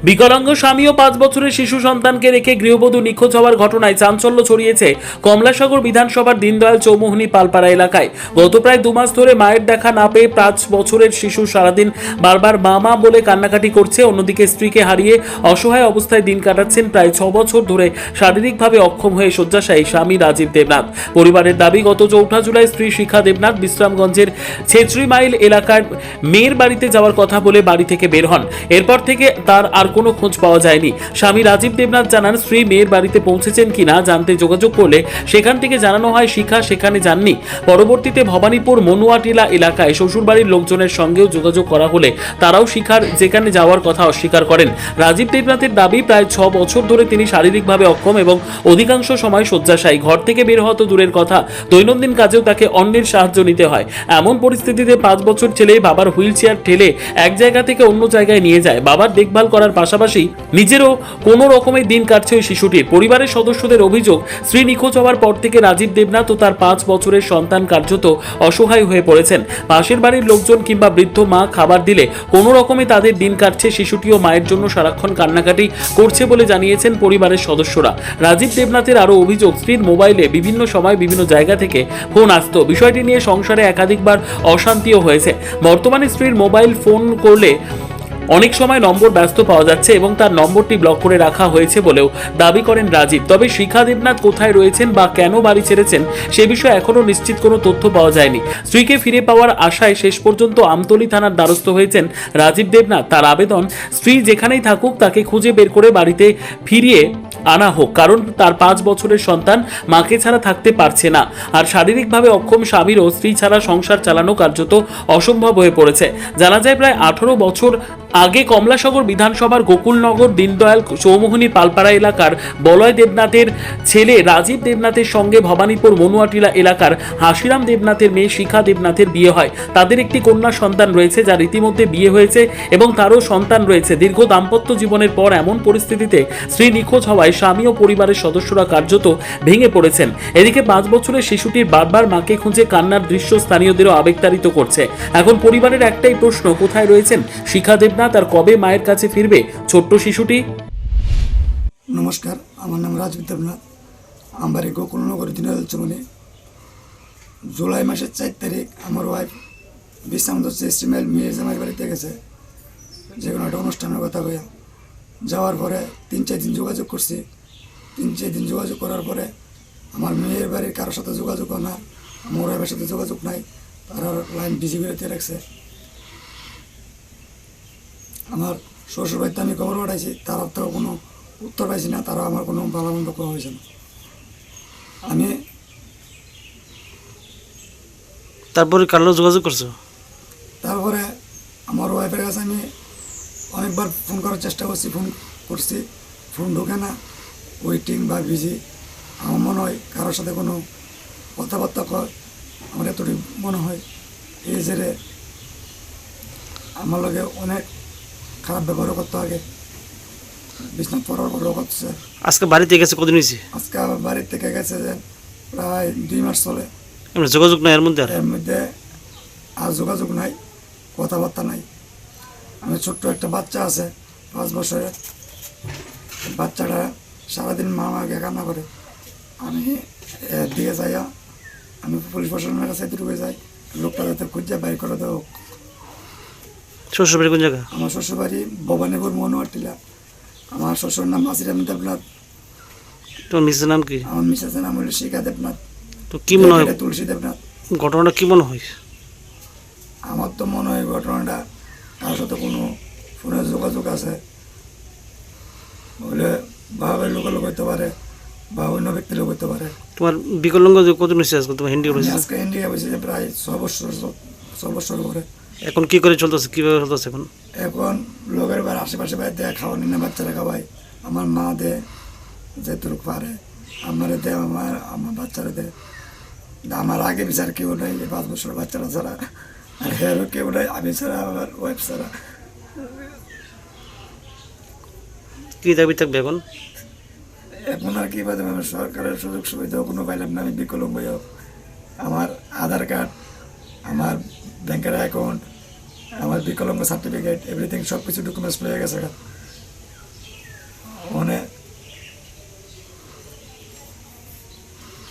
বিকলাঙ্গ স্বামী ও 5 বছরের শিশু সন্তানকে রেখে গৃহবধূ নিখোঁজ হওয়ার ঘটনায় চাঞ্চল্য ছড়িয়েছে কমলাসাগর বিধানসভার দীনদয়াল চৌমুহনী পালপাড়া এলাকায়। গত প্রায় 2 মাস ধরে মায়ের দেখা না পেয়ে 5 বছরের শিশু সারাদিন বারবার মা মা বলে কান্নাকাটি করছে। অন্যদিকে স্ত্রীকে হারিয়ে অসহায় অবস্থায় দিন কাটাচ্ছেন প্রায় 6 বছর ধরে শারীরিকভাবে অক্ষম হয়ে শয্যাশায়ী স্বামী রাজীব দেবনাথ। পরিবারের দাবি, গত 4 জুলাই স্ত্রী শিখা দেবনাথ বিশ্রামগঞ্জের ছেচরি মাইল এলাকার মেয়ের বাড়িতে যাওয়ার কথা বলে বাড়ি থেকে বের হন। এরপর থেকে তার আর কোনো খোঁজ পাওয়া যায়নি। স্বামী রাজীব দেবনাথ জানান, স্ত্রী মেয়ের বাড়িতে পৌঁছেছেন কিনা জানতে যোগাযোগ করলে সেখান থেকে জানানো হয় শিখা সেখানে যাননি। পরবর্তীতে ভবানীপুর মনুয়াটিলা এলাকায় শ্বশুরবাড়ির লোকজনের সঙ্গেও যোগাযোগ করা হলে তারাও শিখার যেখানে যাওয়ার কথা অস্বীকার করেন। রাজীব দেবনাথের দাবি, প্রায় 6 বছর ধরে তিনি শারীরিকভাবে অক্ষম এবং অধিকাংশ সময় শয্যাশায়ী। ঘর থেকে বের হওয়া তো দূরের কথা, দৈনন্দিন কাজেও তাকে অন্যের সাহায্য নিতে হয়। এমন পরিস্থিতিতে 5 বছর ছেলে বাবার হুইল চেয়ার ঠেলে এক জায়গা থেকে অন্য জায়গায় নিয়ে যায়। বাবার দেখভাল করার পাশাপাশি নিজেরও কোনো রকমের দিন কাটছে ওই শিশুটির। পরিবারের সদস্যদের অভিযোগ, স্ত্রী নিখোঁজ হওয়ার পর থেকে রাজীব দেবনাথ ও তার 5 বছরের সন্তান কার্যত অসহায় হয়ে পড়েছেন। পাশের বাড়ির লোকজন কিংবা বৃদ্ধ মা খাবার দিলে কোনো রকমে তাদের দিন কাটছে। শিশুটিও মায়ের জন্য সারাক্ষণ কান্নাকাটি করছে বলে জানিয়েছেন পরিবারের সদস্যরা। রাজীব দেবনাথের আরও অভিযোগ, স্ত্রীর মোবাইলে বিভিন্ন সময় বিভিন্ন জায়গা থেকে ফোন আসতো। বিষয়টি নিয়ে সংসারে একাধিকবার অশান্তিও হয়েছে। বর্তমানে স্ত্রীর মোবাইল ফোন করলে অনেক সময় নম্বর ব্যস্ত পাওয়া যাচ্ছে এবং তার নম্বরটি ব্লক করে রাখা হয়েছে বলেও দাবি করেন রাজীব। তবে শিখা দেবনাথ কোথায় রয়েছেন বা কেন বাড়ি ছেড়েছেন সে বিষয়ে এখনও নিশ্চিত কোনো তথ্য পাওয়া যায়নি। স্ত্রীকে ফিরে পাওয়ার আশায় শেষ পর্যন্ত আমতলী থানার দ্বারস্থ হয়েছেন রাজীব দেবনাথ। তার আবেদন, স্ত্রী যেখানেই থাকুক তাকে খুঁজে বের করে বাড়িতে ফিরিয়ে আনা হোক, কারণ তার 5 বছরের সন্তান মাকে ছাড়া থাকতে পারছে না। আর শারীরিকভাবে অক্ষম স্বামীরও স্ত্রী ছাড়া সংসার চালানো কার্যত অসম্ভব হয়ে পড়েছে। জানা যায়, প্রায় 18 বছর আগে কমলাসাগর বিধানসভার গোকুলনগর দীনদয়াল চৌমুহনী পালপাড়া এলাকার বলয় দেবনাথের ছেলে রাজীব দেবনাথের সঙ্গে ভবানীপুর মনুয়াটিলা এলাকার হাসিরাম দেবনাথের মেয়ে শিখা দেবনাথের বিয়ে হয়। তাদের একটি কন্যা সন্তান রয়েছে, যার ইতিমধ্যে বিয়ে হয়েছে এবং তারও সন্তান রয়েছে। দীর্ঘ দাম্পত্য জীবনের পর এমন পরিস্থিতিতে স্ত্রী নিখোঁজ হওয়ায় স্বামী ও পরিবারের সদস্যরা কার্যত ভেঙে পড়েছেন। এদিকে 5 বছরের শিশুটির বারবার মাকে খুঁজে কান্নার দৃশ্য স্থানীয়দেরও আবেগতাড়িত করছে। এখন পরিবারের একটাই প্রশ্ন, কোথায় রয়েছেন শিখা দেবনাথ, আর কবে মায়ের কাছে ফিরবে ছোট্ট শিশুটি? নমস্কার, আমার নাম রাজীব দেবনাথ। আমার এই গোকুলনগর দীনদয়াল চৌমুহনী। জুলাই মাসের 4 তারিখ আমার ওয়াইফ বিশ্রামগঞ্জ ইস্টিমাইল মেয়ের জামাই বাড়িতে গেছে, যে কোনো একটা অনুষ্ঠানের কথা হয়ে যাওয়ার পরে 3-4 দিন যোগাযোগ করছি। 3-4 দিন যোগাযোগ করার পরে আমার মেয়ের বাড়ির কারোর সাথে যোগাযোগ না, আমার ওয়াইফের সাথে যোগাযোগ নাই, তারা লাইন বিজি করে রাখছে। আমার শ্বশুর বাড়িতে আমি খবর পাঠাইছি, তারা তো কোনো উত্তর পাইছি না, তারা আমার কোনো ভালো মন্দ করা হয়েছে না। আমি তারপরে কারো যোগাযোগ করছো? তারপরে আমার ওয়াইফের কাছে আমি অনেকবার ফোন করার চেষ্টা করছি, ফোন ঢোকে না, ওয়েটিং বা বিজি। আমার মনে হয় কারোর সাথে কোনো কথাবার্তা কয়, আমার এতটুকু মনে হয়। এই জেরে আমার লগে অনেক খারাপ ব্যবহারও করতে আগে, বিছনা পড়ার পরেও করতেছে। আজকে বাড়িতে গেছে কদিন হয়েছে? আজকে আমার বাড়ির থেকে গেছে যে প্রায় 2 মাস চলে। এমনি যোগাযোগ নাই এর মধ্যে? এর মধ্যে আর যোগাযোগ নাই, কথাবার্তা নাই। আমি ছোট্ট একটা বাচ্চা আছে 5 বছরের, বাচ্চাটা সারাদিন মা মাকে কান্না করে। আমি এর দিকে যাইয়া আমি পুলিশ প্রশাসনের কাছে এদিকে যাই, লোকটা যাতে খুঁজে বাইর করে দেবো। শ্বশুরবাড়ি কোন জায়গা? আমার শ্বশুরবাড়ি ভবানীপুর মনুয়াটিলা। আমার শ্বশুর নাম হাসিরাম দেবনাথ। তোর মিসের নাম কি? আমার মিসেসের নাম হলো শিখা দেবনাথ। তো কি মনে হয় তুলসী দেবনাথ? ঘটনাটা কি মনে হয়? আমার তো মনে হয় ঘটনাটা কারোর সাথে কোনো ফোনে যোগাযোগ আছে বলে, ভাবে লোক হইতে পারে বা অন্য ব্যক্তির লোক হইতে পারে। তোমার বিকলাঙ্গ কতদিন হয়েছে আজকে? তোমার হিন্দি হয়েছে আজকে ইন্ডিয়া বসে যে প্রায় 6 বছর করে। এখন কি করে চলতেছে, কিভাবে চলতেছে এখন? এখন লোকের বাড়ি আশেপাশে বাড়ি দেয়, খাওয়া নিয়ে বাচ্চারা খাওয়াই। আমার মা দেয় যেটুকু পারে, আমারে দেয়, আমার বাচ্চারা দেয়। আমার আগে বিচার কেউ নেই, 5 বছরের বাচ্চারা ছাড়া। আর হেরও কেউ নেই, আমি ছাড়া, আমার ওয়াইফ ছাড়া। কি দাবি থাকবে এখন? এখন আর কি পাইলাম, আমি সরকারের সুযোগ সুবিধাও কোনো পাইলাম না। আমি বিকলাঙ্গ, আমার আধার কার্ড, আমার ব্যাংকের অ্যাকাউন্ট, আমার বিকলাঙ্গ সার্টিফিকেট, এভরিথিং সব কিছু ডকুমেন্টস পেয়ে গেছে।